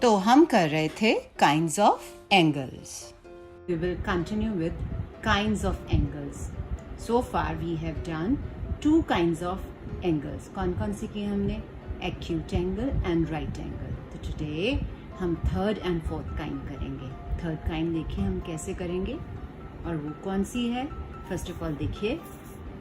तो हम कर रहे थे kinds of angles. We will continue with kinds of angles. So far we have done two kinds of angles. कौन कौन सी की हमने? Acute angle and right angle. तो today हम third and fourth kind करेंगे. Third kind देखिए हम कैसे करेंगे और वो कौन सी है. First of all देखिए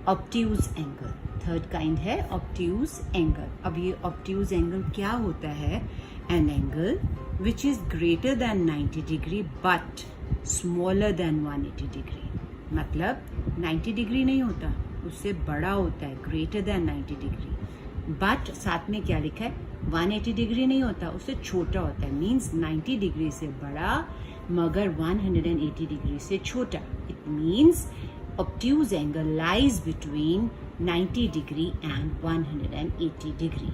obtuse angle. थर्ड काइंड है obtuse angle. अब ये obtuse angle क्या होता है? An angle which is greater than 90 degree but smaller than 180 degree. मतलब 90 डिग्री नहीं होता, उससे बड़ा होता है, greater than 90 डिग्री. बट साथ में क्या लिखा है? 180 डिग्री नहीं होता, उससे छोटा होता है. मीन्स 90 डिग्री से बड़ा मगर 180 डिग्री से छोटा. It means obtuse angle lies between 90 degree and 180 degree.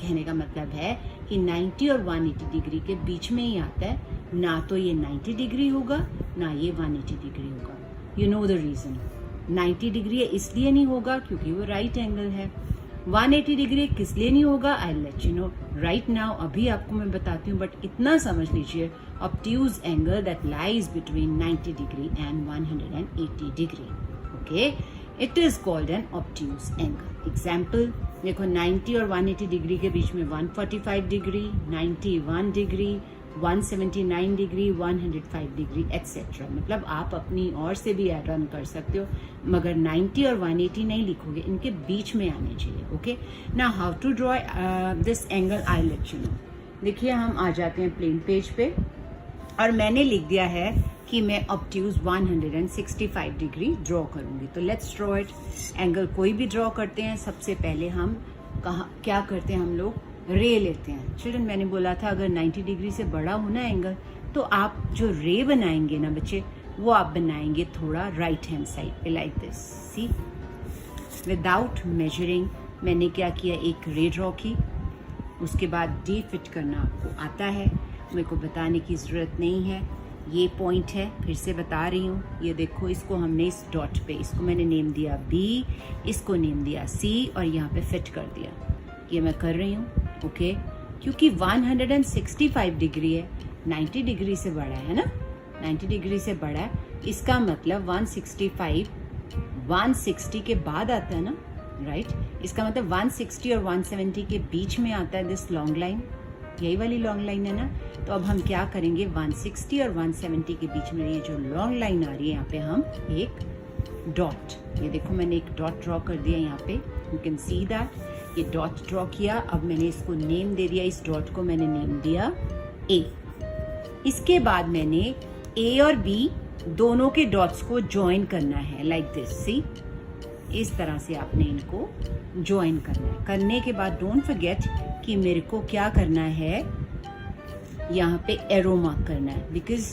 कहने का मतलब है कि 90 और 180 डिग्री के बीच में ही आता है. ना तो ये 90 डिग्री होगा ना ये 180 डिग्री होगा. You know the reason. 90 degree इसलिए नहीं होगा क्योंकि वो राइट एंगल है. 180 डिग्री किस लिए नहीं होगा? आई let you no right now. अभी आपको मैं बताती हूँ, बट इतना समझ लीजिए obtuse angle that lies between 90 degree and 180 degree. Okay, it is called an obtuse angle. Example देखो 90 और 180 डिग्री के बीच में 145 degree, 91 degree, 179 degree, 105 degree etcetera. मतलब आप अपनी ओर से भी ऐड ऑन कर सकते हो, मगर 90 और 180 नहीं लिखोगे, इनके बीच में आने चाहिए. Okay, now how to draw this angle I let you know. देखिए हम आ जाते हैं प्लेन पेज पे और मैंने लिख दिया है कि मैं obtuse 165 डिग्री ड्रॉ करूंगी. तो लेट्स ड्रॉ इट. एंगल कोई भी ड्रॉ करते हैं, सबसे पहले हम क्या करते हैं? हम लोग रे लेते हैं. चिल्ड्रन मैंने बोला था अगर 90 डिग्री से बड़ा हो ना एंगल, तो आप जो रे बनाएंगे ना बच्चे, वो आप बनाएंगे थोड़ा राइट हैंड साइड पे like this. See, without measuring मैंने क्या किया, एक रे ड्रॉ की. उसके बाद डी फिट करना आपको आता है, मेरे को बताने की ज़रूरत नहीं है. ये पॉइंट है, फिर से बता रही हूँ. ये देखो, इसको हमने इस डॉट पे, इसको मैंने नेम दिया B, इसको नेम दिया C और यहाँ पे फिट कर दिया. ये मैं कर रही हूँ. ओके, क्योंकि 165 डिग्री है, 90 डिग्री से बड़ा है ना, 90 डिग्री से बड़ा है. इसका मतलब 165 160 के बाद आता है ना, राइट. इसका मतलब 160 और 170 के बीच में आता है दिस लॉन्ग लाइन. यही वाली लॉन्ग लाइन है ना. तो अब हम क्या करेंगे, 160 और 170 के बीच में ये जो लॉन्ग लाइन आ रही है, यहाँ पे हम एक डॉट, ये देखो मैंने एक डॉट ड्रॉ कर दिया यहाँ पे. You can see that. ये डॉट ड्रॉ किया. अब मैंने इसको नेम दे दिया, इस डॉट को मैंने नेम दिया A. इसके बाद मैंने A और B दोनों के डॉट्स को ज्वाइन करना है लाइक दिस. सी, इस तरह से आपने इनको ज्वाइन करना है. करने के बाद डोंट फॉरगेट कि मेरे को क्या करना है, यहाँ पे एरो मार्क करना है. बिकॉज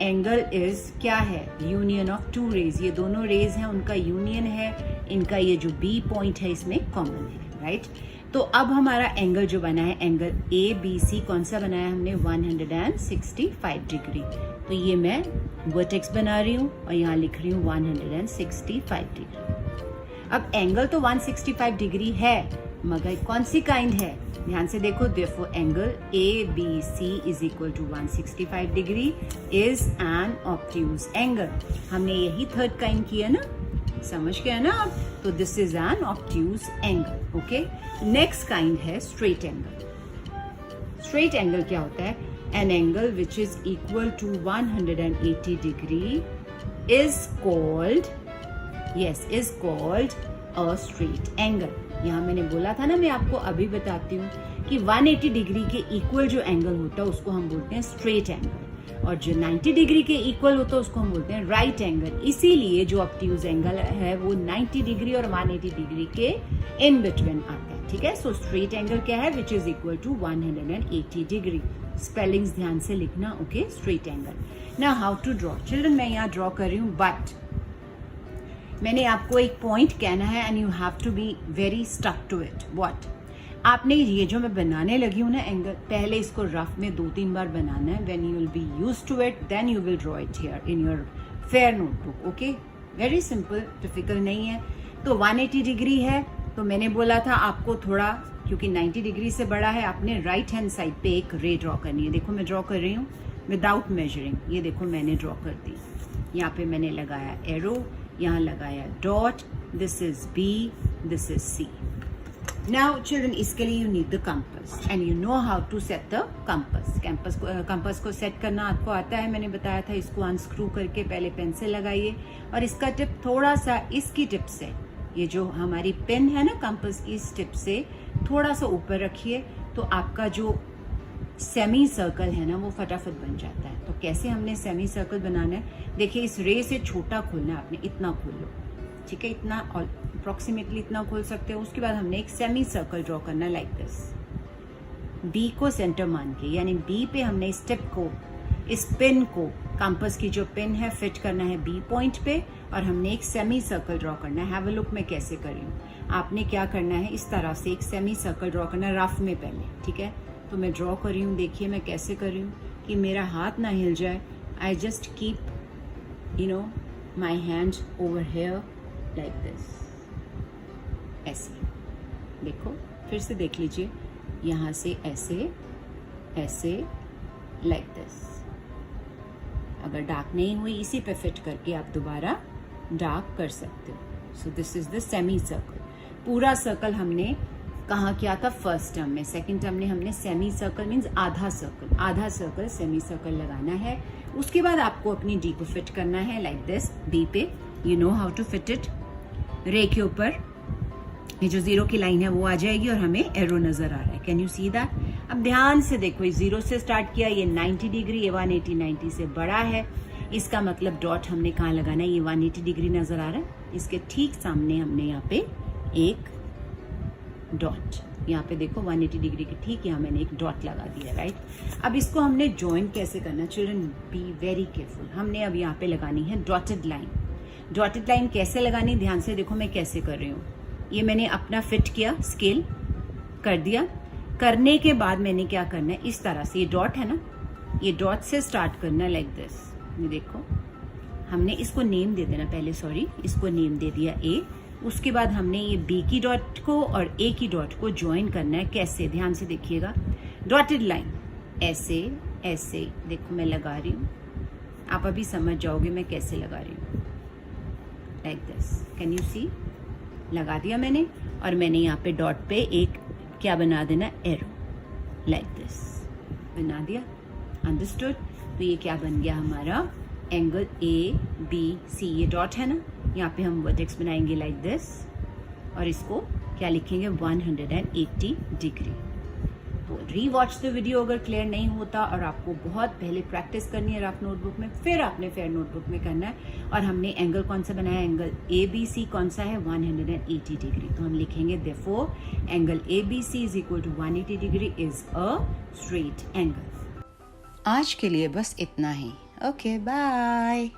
एंगल इज क्या है, यूनियन ऑफ टू रेज. ये दोनों रेज हैं, उनका यूनियन है. इनका ये जो B पॉइंट है इसमें कॉमन है, राइट. तो अब हमारा एंगल जो बना है, एंगल ABC कौन सा बनाया हमने, 165 डिग्री. तो ये मैं वर्टेक्स बना रही हूँ और यहाँ लिख रही हूँ 165 डिग्री. अब एंगल तो 165 डिग्री है, मगर कौन सी काइंड है, ध्यान से देखो. Therefore angle ABC is equal to 165 degree is an obtuse angle. हमने यही थर्ड काइंड किया ना, समझ गया ना आप. तो this is an obtuse angle. Okay, next kind है स्ट्रेट एंगल. स्ट्रेट एंगल क्या होता है? An angle which is equal to 180 degree is called, yes, is called a straight angle. यहाँ मैंने बोला था ना, मैं आपको अभी बताती हूँ कि 180 डिग्री के इक्वल जो एंगल होता है उसको हम बोलते हैं स्ट्रेट एंगल, और जो 90 डिग्री के इक्वल होता है उसको हम बोलते हैं राइट एंगल. इसीलिए जो ऑब्ट्यूज एंगल है वो 90 डिग्री और 180 डिग्री के इन बिटवीन आता है. ठीक है. सो स्ट्रेट एंगल क्या है, which is equal to 180 degree. Spellings ध्यान से लिखना. Okay, straight angle. Now how to draw. Children मैं यहाँ ड्रॉ कर रही हूँ, बट मैंने आपको एक पॉइंट कहना है and you have to be very stuck to it. What? आपने ये जो मैं बनाने लगी हूँ ना एंगल, पहले इसको रफ में 2-3 बार बनाना है. When you will be used to it then you will draw it here in your fair notebook. Okay, very simple, difficult नहीं है. तो 180 डिग्री है, तो मैंने बोला था आपको थोड़ा क्योंकि 90 डिग्री से बड़ा है, आपने राइट हैंड साइड पे एक रे ड्रॉ करनी है। देखो मैं ड्रॉ कर रही हूँ विदाउट मेजरिंग। ये देखो मैंने ड्रॉ कर दी। यहाँ पे मैंने लगाया एरो, यहाँ लगाया dot, this is B, this is C. Now children, इसके लिए you need the compass and you know how to set the compass. Compass को सेट करना आपको आता है, मैंने बताया था। इसको अनस्क्रू करके पहले पेंसिल लगाइए और इसका टिप थोड़ा सा इसकी टिप से, ये जो हमारी पेन है ना कंपास की, इस टिप से थोड़ा सा ऊपर रखिए तो आपका जो सेमी सर्कल है ना वो फटाफट बन जाता है। तो कैसे हमने सेमी सर्कल बनाना है, देखिए इस रे से छोटा खोलना है आपने, इतना खोल लो, ठीक है, इतना अप्रोक्सीमेटली इतना खोल सकते हो। उसके बाद हमने एक सेमी सर्कल ड्रॉ करना लाइक दिस, बी को सेंटर मान के, यानी बी पे हमने इस टिप को, इस पिन को, कंपास की जो पिन है फिट करना है बी पॉइंट पे और हमने एक सेमी सर्कल ड्रॉ करना है। हैव अ लुक मैं कैसे कर रही हूँ। आपने क्या करना है, इस तरह से एक सेमी सर्कल ड्रॉ करना है रफ में पहले, ठीक है। तो मैं ड्रॉ कर रही हूँ, देखिए मैं कैसे कर रही हूँ कि मेरा हाथ ना हिल जाए। I just keep you know my hand over here like this, ऐसे। देखो फिर से देख लीजिए, यहाँ से ऐसे ऐसे लाइक दिस। अगर डार्क नहीं हुई, इसी पे फिट करके आप दोबारा डार्क कर सकते हो। So this is the semi circle. पूरा सर्कल हमने कहाँ किया था, फर्स्ट टर्म में। सेकंड टर्म में हमने सेमी सर्कल मीन्स आधा सर्कल, आधा सर्कल सेमी सर्कल लगाना है। उसके बाद आपको अपनी डी को फिट करना है लाइक दिस, बी पे। You know how to fit it. Ray के ऊपर ये जो जीरो की लाइन है वो आ जाएगी और हमें एरो नजर आ रहा है। Can you see that? अब ध्यान से देखो, ये जीरो से स्टार्ट किया, ये 90 डिग्री, ये 180 90 से बड़ा है। इसका मतलब डॉट हमने कहाँ लगाना है, ये 180 डिग्री नजर आ रहा है, इसके ठीक सामने हमने यहाँ पे एक डॉट, यहाँ पे देखो 180 डिग्री के ठीक यहाँ मैंने एक डॉट लगा दिया, राइट। अब इसको हमने ज्वाइन कैसे करना, चिल्ड्रन बी वेरी केयरफुल। हमने अब यहाँ पे लगानी है डॉटेड लाइन। डॉटेड लाइन कैसे लगानी, ध्यान से देखो मैं कैसे कर रही हूँ। ये मैंने अपना फिट किया, स्केल कर दिया। करने के बाद मैंने क्या करना है, इस तरह से, ये डॉट है ना, ये डॉट से स्टार्ट करना लाइक दिस। ये देखो हमने इसको नेम दे देना पहले, सॉरी, इसको नेम दे दिया ए। उसके बाद हमने ये बी की डॉट को और ए की डॉट को ज्वाइन करना है। कैसे, ध्यान से देखिएगा। डॉटेड लाइन ऐसे ऐसे, देखो मैं लगा रही हूँ, आप अभी समझ जाओगे मैं कैसे लगा रही हूँ, like this. Can you see? लगा दिया मैंने और मैंने यहाँ पे डॉट पे एक क्या बना देना, एरो, लाइक दिस बना दिया। अंडरस्टूड? तो ये क्या बन गया हमारा, एंगल ए बी सी। ये डॉट है ना, यहाँ पे हम वर्टेक्स बनाएंगे लाइक दिस और इसको क्या लिखेंगे, 180 डिग्री। तो री वॉच द वीडियो अगर क्लियर नहीं होता और आपको बहुत पहले प्रैक्टिस करनी है रफ नोटबुक में, फिर आपने फेयर नोटबुक में करना है। और हमने एंगल कौन सा बनाया, एंगल ए बी सी कौन सा है, 180 डिग्री। तो हम लिखेंगे therefore angle A B C is equal to 180 degree is a straight angle. आज के लिए बस इतना ही। Okay bye.